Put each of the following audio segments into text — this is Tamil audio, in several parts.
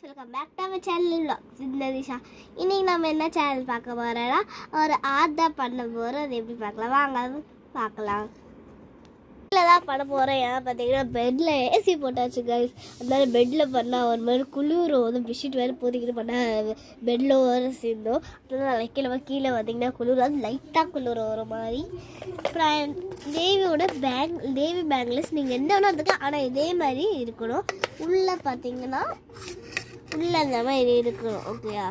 Welcome back to our channel vlogs இந்த திஷா. இன்னைக்கு நம்ம என்ன சேனல் பார்க்க போறோம்னா ஒரு ஆர்ட் தான் பண்ண போறோம். அது எப்படி பார்க்கலாம் வாங்க பார்க்கலாம். இதில் தான் பண்ண போகிறேன். ஏன்னா பார்த்தீங்கன்னா பெட்டில் ஏசி போட்டாச்சு கைஸ். அதனால பெட்டில் பண்ணால் ஒரு மாதிரி குளிரும். வந்து பெட்ஷீட் வேறு போத்திக்கிட்டு பண்ணால் பெட்டில் ஒரு சேர்ந்தோம். அப்புறம் நான் வைக்கல கீழே பார்த்தீங்கன்னா குளிர் அது லைட்டாக குளிரும் ஒரு மாதிரி. அப்புறம் தேவி பேங்கிள்ஸ் நீங்கள் எந்த ஒன்றும் எடுத்துக்கலாம். ஆனால் இதே மாதிரி இருக்கணும். உள்ளே பார்த்தீங்கன்னா உள்ளே இந்த மாதிரி இருக்கணும். ஓகேயா,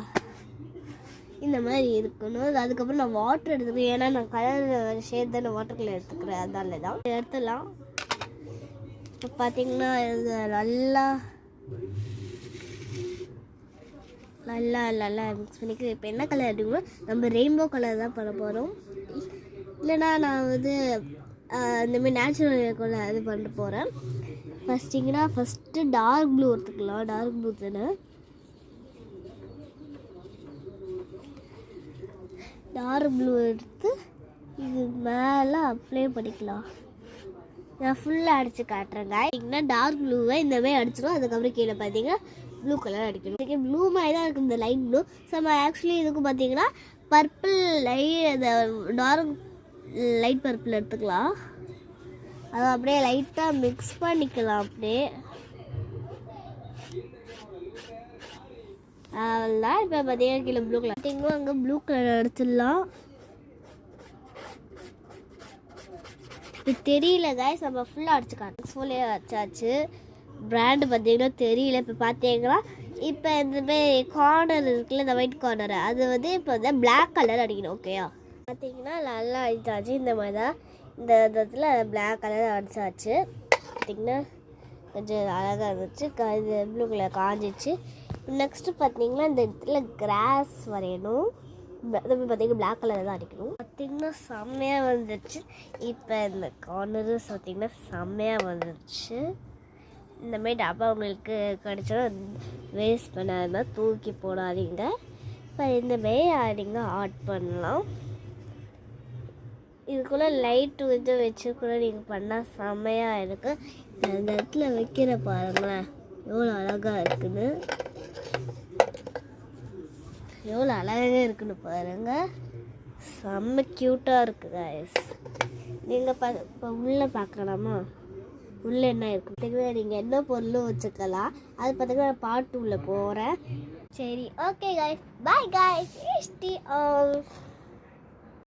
இந்த மாதிரி இருக்கணும். அதுக்கப்புறம் நான் வாட்டர் எடுத்துக்கிறேன். ஏன்னா நான் கலர் ஷேட் தான் வாட்டர் கலர் எடுத்துக்கிறேன். அதனால தான் எடுத்துடலாம். இப்போ பார்த்தீங்கன்னா இது நல்லா மிக்ஸ் பண்ணிக்கிறேன். இப்போ என்ன கலர் எடுக்கணும், நம்ம ரெயின்போ கலர் தான் பண்ண போகிறோம். இல்லைனா நான் வந்து இந்தமாதிரி நேச்சுரல் கலர் இது பண்ணிட்டு போகிறேன். ஃபஸ்ட்டு டார்க் ப்ளூ எடுத்துக்கலாம். டார்க் ப்ளூ தானே, டார்க் ப்ளூ எடுத்து இது மேலே அப்ளை பண்ணிக்கலாம். நான் ஃபுல்லாக அடித்து காட்டுறேங்க. பார்த்தீங்கன்னா டார்க் ப்ளூவை இந்தமாதிரி அடிச்சிடும். அதுக்கப்புறம் கீழே பார்த்தீங்கன்னா ப்ளூ கலர் அடிக்கணும். ப்ளூ மாதிரி தான் இருக்குது இந்த லைட் ப்ளூ. ஸோ நம்ம ஆக்சுவலி இதுக்கு பார்த்தீங்கன்னா பர்பிள் அந்த டார்க் லைட் பர்பிள் எடுத்துக்கலாம். அதை அப்படியே லைட்டாக மிக்ஸ் பண்ணிக்கலாம். அப்படியே அதெல்லாம் இப்போ பார்த்தீங்கன்னா கீழே ப்ளூ கலர் பார்த்தீங்கன்னா அங்கே ப்ளூ கலர் அடிச்சிடலாம். இப்போ தெரியல கைஸ், நம்ம ஃபுல்லாக அடிச்சுக்கலாம். ஃபுல்லே அடிச்சாச்சு. பிராண்டு பார்த்தீங்கன்னா தெரியல. இப்போ பார்த்தீங்கன்னா இப்போ இந்த மாதிரி கார்னர் இருக்குல்ல, இந்த ஒயிட் கார்னர், அது வந்து இப்போ வந்து பிளாக் கலர் அடிக்கணும். ஓகேயா, பார்த்தீங்கன்னா நல்லா அடிச்சாச்சு. இந்த மாதிரி தான் இந்த இடத்துல பிளாக் கலர் அடிச்சாச்சு. பார்த்திங்கன்னா கொஞ்சம் அழகாக இருந்துச்சு. இது ப்ளூ கலர் காஞ்சிச்சு. நெக்ஸ்ட்டு பார்த்தீங்கன்னா இந்த இடத்துல கிராஸ் வரையணும். அது பார்த்தீங்கன்னா பிளாக் கலர் தான் அடிக்கணும். பார்த்திங்கன்னா செம்மையாக வந்துடுச்சு. இப்போ இந்த கார்னர்ஸ் பார்த்திங்கன்னா செம்மையாக வந்துடுச்சு. இந்தமாரி டப்பா உங்களுக்கு கிடச்சாலும் வேஸ்ட் பண்ணாமல் தூக்கி போடாதீங்க. இப்போ இந்தமாரி நீங்கள் ஆட் பண்ணலாம். இதுக்குள்ளே லைட்டு வந்து வச்சு கூட நீங்கள் பண்ணால் செம்மையாக இருக்குது. அந்த இடத்துல வைக்கிற பாருங்களேன் எவ்வளோ அழகாக இருக்குன்னு, எவ்வளோ அழகாக இருக்குன்னு பாருங்கள். செம்ம க்யூட்டாக இருக்குது கைஸ். நீங்கள் இப்போ உள்ளே பார்க்கலாமா, உள்ளே என்ன இருக்குது பார்த்தீங்கன்னா நீங்கள் என்ன பொருளும் வச்சுக்கலாம். அது பார்த்தீங்கன்னா பார்ட் 2ல் போகிறேன். சரி ஓகே கைஸ், பாய் கைஸ்.